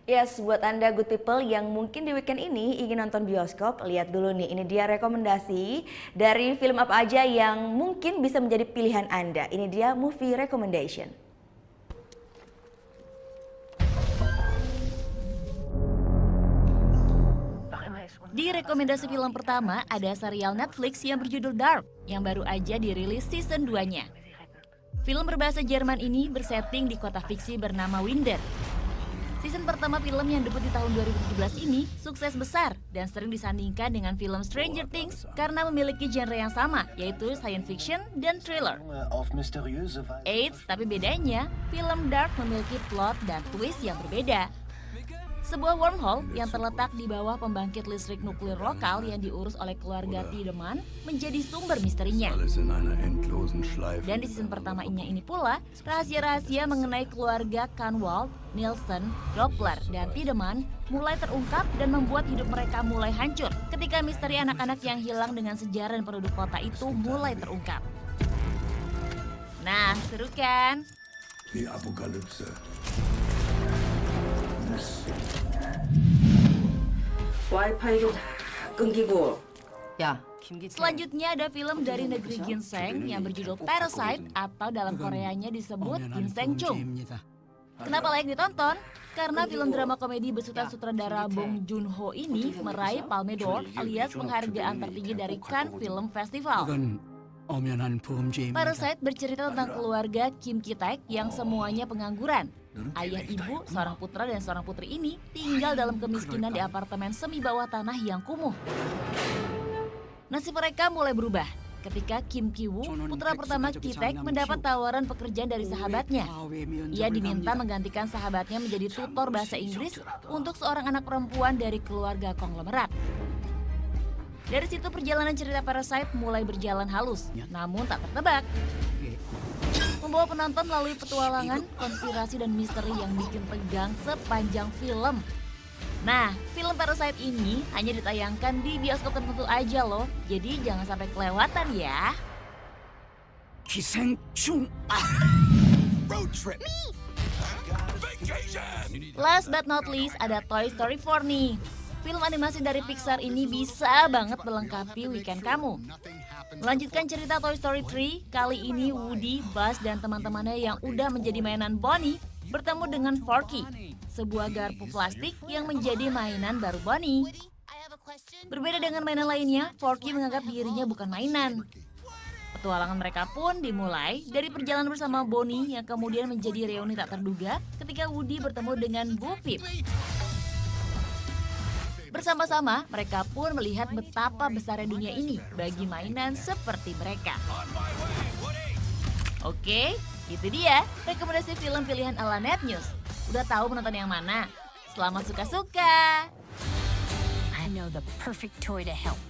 Yes, buat Anda good people yang mungkin di weekend ini ingin nonton bioskop, lihat dulu nih, ini dia rekomendasi dari film apa aja yang mungkin bisa menjadi pilihan Anda. Ini dia movie recommendation. Di rekomendasi film pertama ada serial Netflix yang berjudul Dark yang baru aja dirilis season 2-nya. Film berbahasa Jerman ini bersetting di kota fiksi bernama Winder. Season pertama film yang debut di tahun 2017 ini sukses besar dan sering disandingkan dengan film Stranger Things karena memiliki genre yang sama, yaitu science fiction dan thriller. Eits, tapi bedanya, film Dark memiliki plot dan twist yang berbeda. Sebuah wormhole yang terletak di bawah pembangkit listrik nuklir lokal yang diurus oleh keluarga Tiedemann menjadi sumber misterinya. Dan di season pertamanya ini pula, rahasia-rahasia mengenai keluarga Kahnwald, Nielsen, Doppler, dan Tiedemann mulai terungkap dan membuat hidup mereka mulai hancur ketika misteri anak-anak yang hilang dengan sejarah dan penduduk kota itu mulai terungkap. Nah, seru kan? Die Apokalypse. 와이파이도 다 끊기고. 야, Selanjutnya ada film dari negeri ginseng yang berjudul Parasite atau dalam Koreanya disebut Ginseng Chung. Kenapa layak ditonton? Karena film drama komedi besutan sutradara Bong Joon-ho ini meraih Palme d'Or alias penghargaan tertinggi dari Cannes Film Festival. Parasite bercerita tentang keluarga Kim Ki-taek yang semuanya pengangguran. Ayah, ibu, seorang putra dan seorang putri ini tinggal dalam kemiskinan di apartemen semi bawah tanah yang kumuh. Nasib mereka mulai berubah ketika Kim Ki-woo, putra pertama Ki-taek, mendapat tawaran pekerjaan dari sahabatnya. Ia diminta menggantikan sahabatnya menjadi tutor bahasa Inggris untuk seorang anak perempuan dari keluarga konglomerat. Dari situ perjalanan cerita Parasite mulai berjalan halus, namun tak tertebak. Membawa penonton melalui petualangan, konspirasi, dan misteri yang bikin tegang sepanjang film. Nah, film Parasite ini hanya ditayangkan di bioskop tertentu aja loh, jadi jangan sampai kelewatan ya. Road trip. Last but not least ada Toy Story 4 nih. Film animasi dari Pixar ini bisa banget melengkapi weekend kamu. Melanjutkan cerita Toy Story 3, kali ini Woody, Buzz, dan teman-temannya yang udah menjadi mainan Bonnie bertemu dengan Forky, sebuah garpu plastik yang menjadi mainan baru Bonnie. Berbeda dengan mainan lainnya, Forky menganggap dirinya bukan mainan. Petualangan mereka pun dimulai dari perjalanan bersama Bonnie yang kemudian menjadi reuni tak terduga ketika Woody bertemu dengan Bu Pip. Bersama-sama, mereka pun melihat betapa besarnya dunia ini bagi mainan seperti mereka. Oke, itu dia rekomendasi film pilihan ala Net News. Udah tahu menonton yang mana? Selamat suka-suka! I know the perfect toy to help.